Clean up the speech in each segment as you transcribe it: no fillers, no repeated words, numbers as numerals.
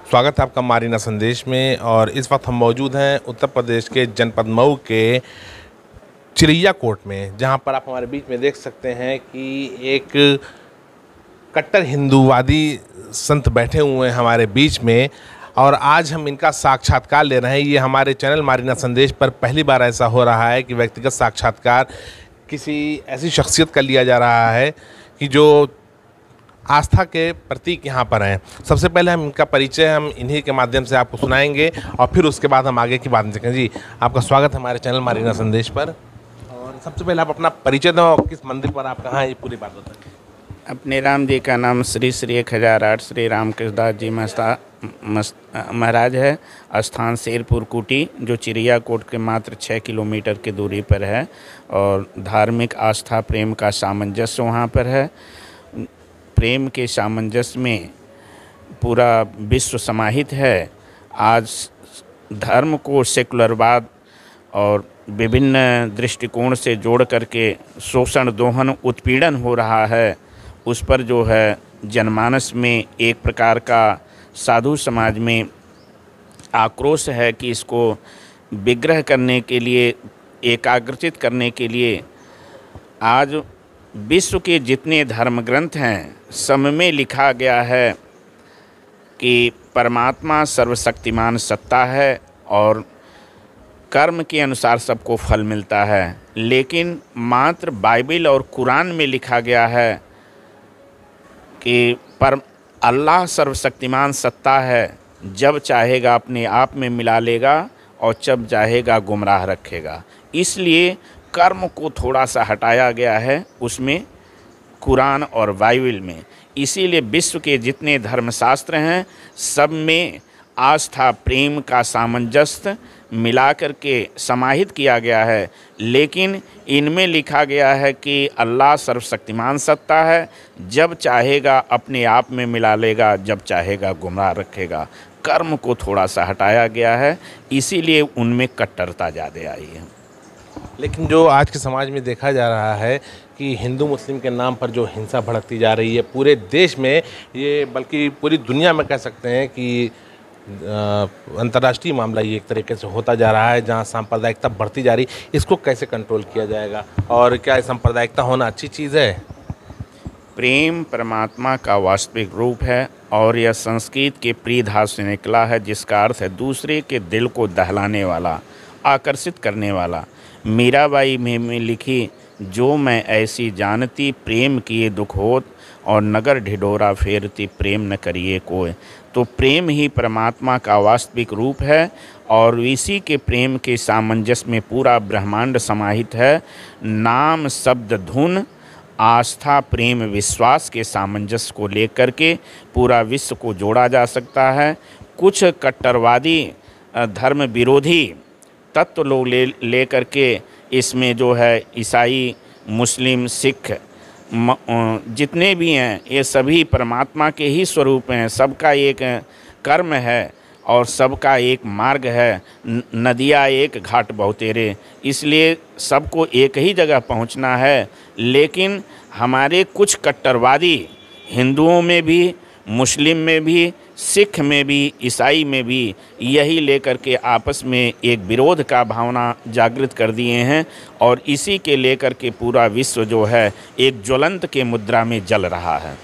स्वागत है आपका मारीना संदेश में। और इस वक्त हम मौजूद हैं उत्तर प्रदेश के जनपद मऊ के चिरैया कोट में, जहां पर आप हमारे बीच में देख सकते हैं कि एक कट्टर हिंदूवादी संत बैठे हुए हैं हमारे बीच में। और आज हम इनका साक्षात्कार ले रहे हैं। ये हमारे चैनल मारीना संदेश पर पहली बार ऐसा हो रहा है कि व्यक्तिगत साक्षात्कार किसी ऐसी शख्सियत का लिया जा रहा है कि जो आस्था के प्रतीक यहाँ पर हैं। सबसे पहले हम इनका परिचय हम इन्हीं के माध्यम से आपको सुनाएंगे और फिर उसके बाद हम आगे की बात करेंगे। जी, आपका स्वागत है हमारे चैनल मारीना संदेश पर। और सबसे पहले आप अपना परिचय दो, किस मंदिर पर आप कहाँ हैं, ये पूरी बात बताएं। अपने राम जी का नाम श्री 1008 श्री रामकृष्णदास जी महाराज है। स्थान शेरपुर कुटी, जो चिरैया कोट के मात्र 6 किलोमीटर की दूरी पर है। और धार्मिक आस्था प्रेम का सामंजस्य वहाँ पर है। प्रेम के सामंजस्य में पूरा विश्व समाहित है। आज धर्म को सेकुलरवाद और विभिन्न दृष्टिकोण से जोड़ करके शोषण, दोहन, उत्पीड़न हो रहा है। उस पर जो है जनमानस में एक प्रकार का साधु समाज में आक्रोश है कि इसको विग्रह करने के लिए, एकाग्रचित करने के लिए आज विश्व के जितने धर्म ग्रंथ हैं सब में लिखा गया है कि परमात्मा सर्वशक्तिमान सत्ता है और कर्म के अनुसार सबको फल मिलता है। लेकिन मात्र बाइबल और कुरान में लिखा गया है कि अल्लाह सर्वशक्तिमान सत्ता है, जब चाहेगा अपने आप में मिला लेगा और जब चाहेगा गुमराह रखेगा। इसलिए कर्म को थोड़ा सा हटाया गया है उसमें, कुरान और बाइबल में। इसीलिए विश्व के जितने धर्मशास्त्र हैं सब में आस्था प्रेम का सामंजस्य मिला करके समाहित किया गया है। लेकिन इनमें लिखा गया है कि अल्लाह सर्वशक्तिमान सत्ता है, जब चाहेगा अपने आप में मिला लेगा, जब चाहेगा गुमराह रखेगा। कर्म को थोड़ा सा हटाया गया है, इसीलिए उनमें कट्टरता ज़्यादा आई है। लेकिन जो आज के समाज में देखा जा रहा है कि हिंदू मुस्लिम के नाम पर जो हिंसा भड़कती जा रही है पूरे देश में, ये बल्कि पूरी दुनिया में कह सकते हैं कि अंतर्राष्ट्रीय मामला ये एक तरीके से होता जा रहा है, जहां सांप्रदायिकता बढ़ती जा रही। इसको कैसे कंट्रोल किया जाएगा और क्या सांप्रदायिकता होना अच्छी चीज़ है? प्रेम परमात्मा का वास्तविक रूप है और यह संस्कृत के प्रिय धातु से निकला है, जिसका अर्थ है दूसरे के दिल को दहलाने वाला, आकर्षित करने वाला। मीराबाई में लिखी, जो मैं ऐसी जानती प्रेम किए दुख होत, और नगर ढिढोरा फेरती प्रेम न करिए कोई। तो प्रेम ही परमात्मा का वास्तविक रूप है और इसी के प्रेम के सामंजस्य में पूरा ब्रह्मांड समाहित है। नाम शब्द धुन आस्था प्रेम विश्वास के सामंजस्य को लेकर के पूरा विश्व को जोड़ा जा सकता है। कुछ कट्टरवादी धर्म विरोधी तत्व लोग ले करके इसमें जो है ईसाई, मुस्लिम, सिख जितने भी हैं ये सभी परमात्मा के ही स्वरूप हैं। सबका एक कर्म है और सबका एक मार्ग है। नदियाँ एक घाट बहुतेरे, इसलिए सबको एक ही जगह पहुंचना है। लेकिन हमारे कुछ कट्टरवादी हिंदुओं में भी, मुस्लिम में भी, सिख में भी, ईसाई में भी यही लेकर के आपस में एक विरोध का भावना जागृत कर दिए हैं और इसी के लेकर के पूरा विश्व जो है एक ज्वलंत के मुद्रा में जल रहा है।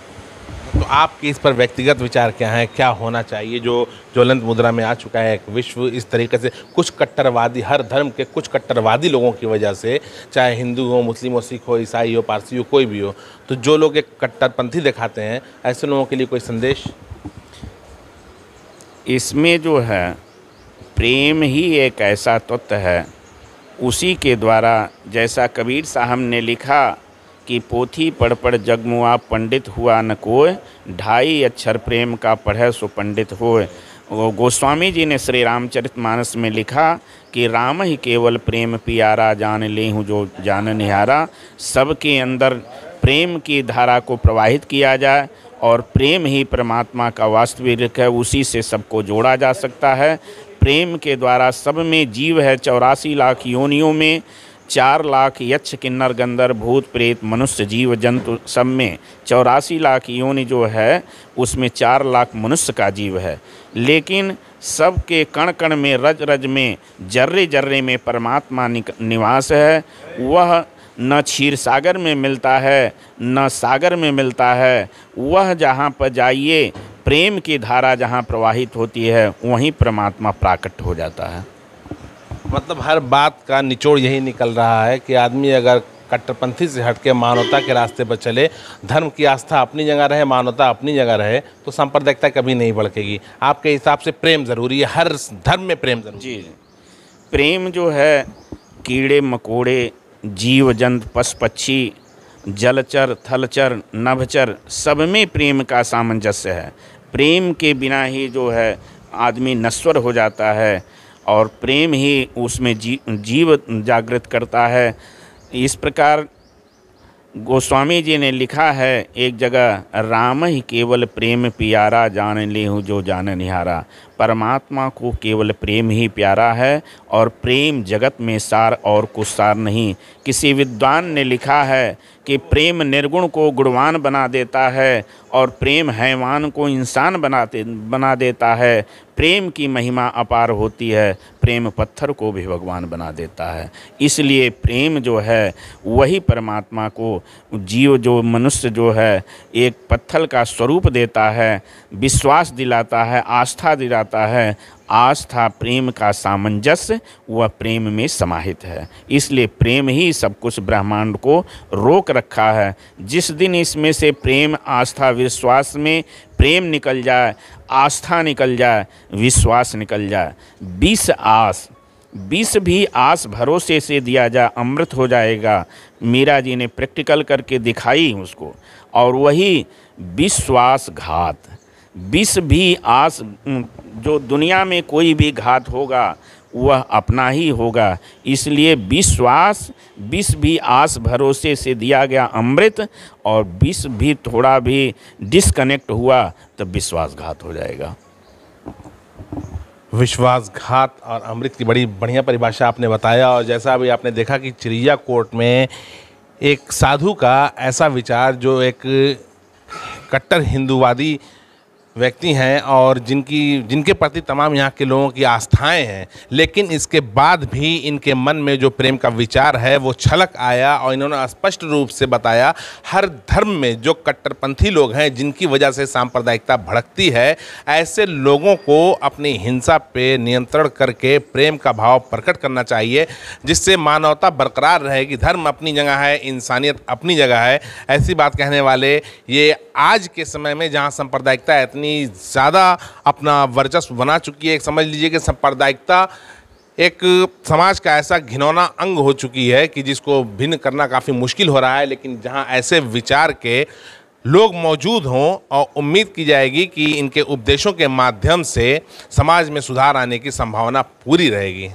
तो आपके इस पर व्यक्तिगत विचार क्या है? क्या होना चाहिए जो ज्वलंत मुद्रा में आ चुका है एक विश्व इस तरीके से? कुछ कट्टरवादी, हर धर्म के कुछ कट्टरवादी लोगों की वजह से, चाहे हिंदू हो, मुस्लिम हो, सिख हो, ईसाई हो, पारसी हो, कोई भी हो, तो जो लोग एक कट्टरपंथी दिखाते हैं, ऐसे लोगों के लिए कोई संदेश? इसमें जो है प्रेम ही एक ऐसा तत्व है, उसी के द्वारा, जैसा कबीर साहब ने लिखा कि पोथी पढ़ पढ़ जगमुआ पंडित हुआ न कोय, 2.5 अक्षर प्रेम का पढ़े सो पंडित होय। गोस्वामी जी ने श्री रामचरितमानस में लिखा कि राम ही केवल प्रेम पियारा, जान ले हूँ जो जान निहारा। सबके अंदर प्रेम की धारा को प्रवाहित किया जाए और प्रेम ही परमात्मा का वास्तविक है, उसी से सबको जोड़ा जा सकता है। प्रेम के द्वारा सब में जीव है, 84 लाख योनियों में 4 लाख यक्ष किन्नर गंधर्व भूत प्रेत मनुष्य जीव जंतु सब में 84 लाख योनि जो है उसमें 4 लाख मनुष्य का जीव है। लेकिन सबके कण कण में रज रज में जर्रे जर्रे में परमात्मा निवास है। वह न क्षीर सागर में मिलता है न सागर में मिलता है। वह जहाँ पर जाइए प्रेम की धारा जहाँ प्रवाहित होती है वहीं परमात्मा प्राकट हो जाता है। मतलब हर बात का निचोड़ यही निकल रहा है कि आदमी अगर कट्टरपंथी से हटके मानवता के रास्ते पर चले, धर्म की आस्था अपनी जगह रहे, मानवता अपनी जगह रहे, तो सांप्रदायिकता कभी नहीं भड़केगी। आपके हिसाब से प्रेम ज़रूरी है, हर धर्म में प्रेम ज़रूरी जी। प्रेम जो है कीड़े मकोड़े जीव जंतु पशु पक्षी जलचर थलचर नभचर सब में प्रेम का सामंजस्य है। प्रेम के बिना ही जो है आदमी नश्वर हो जाता है और प्रेम ही उसमें जीव जागृत करता है। इस प्रकार गोस्वामी जी ने लिखा है एक जगह, राम ही केवल प्रेम प्यारा जान लेहूँ जो जान निहारा। परमात्मा को केवल प्रेम ही प्यारा है और प्रेम जगत में सार और कुछ सार नहीं। किसी विद्वान ने लिखा है कि प्रेम निर्गुण को गुणवान बना देता है और प्रेम हैवान को इंसान बना देता है। प्रेम की महिमा अपार होती है, प्रेम पत्थर को भी भगवान बना देता है। इसलिए प्रेम जो है वही परमात्मा को जीव जो मनुष्य जो है एक पत्थर का स्वरूप देता है, विश्वास दिलाता है, आस्था दिलाता है। आस्था प्रेम का सामंजस्य वह प्रेम में समाहित है। इसलिए प्रेम ही सब कुछ ब्रह्मांड को रोक रखा है। जिस दिन इसमें से प्रेम आस्था विश्वास में प्रेम निकल जाए, आस्था निकल जाए, विश्वास निकल जाए, 20 भी आस भरोसे से दिया जाए अमृत हो जाएगा। मीरा जी ने प्रैक्टिकल करके दिखाई उसको। और वही विश्वासघात, 20 भी आस, जो दुनिया में कोई भी घात होगा वह अपना ही होगा। इसलिए विश्वास 20 भी आस भरोसे से दिया गया अमृत, और 20 भी थोड़ा भी डिस्कनेक्ट हुआ तो विश्वासघात हो जाएगा। विश्वासघात और अमृत की बड़ी बढ़िया परिभाषा आपने बताया। और जैसा अभी आपने देखा कि चिरैया कोर्ट में एक साधु का ऐसा विचार, जो एक कट्टर हिंदूवादी व्यक्ति हैं और जिनके प्रति तमाम यहाँ के लोगों की आस्थाएं हैं, लेकिन इसके बाद भी इनके मन में जो प्रेम का विचार है वो छलक आया। और इन्होंने स्पष्ट रूप से बताया, हर धर्म में जो कट्टरपंथी लोग हैं जिनकी वजह से सांप्रदायिकता भड़कती है, ऐसे लोगों को अपनी हिंसा पे नियंत्रण करके प्रेम का भाव प्रकट करना चाहिए, जिससे मानवता बरकरार रहेगी। धर्म अपनी जगह है, इंसानियत अपनी जगह है। ऐसी बात कहने वाले ये आज के समय में जहाँ सांप्रदायिकता इतनी ज़्यादा अपना वर्चस्व बना चुकी है, समझ लीजिए कि सांप्रदायिकता एक समाज का ऐसा घिनौना अंग हो चुकी है कि जिसको भिन्न करना काफ़ी मुश्किल हो रहा है। लेकिन जहां ऐसे विचार के लोग मौजूद हों, और उम्मीद की जाएगी कि इनके उपदेशों के माध्यम से समाज में सुधार आने की संभावना पूरी रहेगी।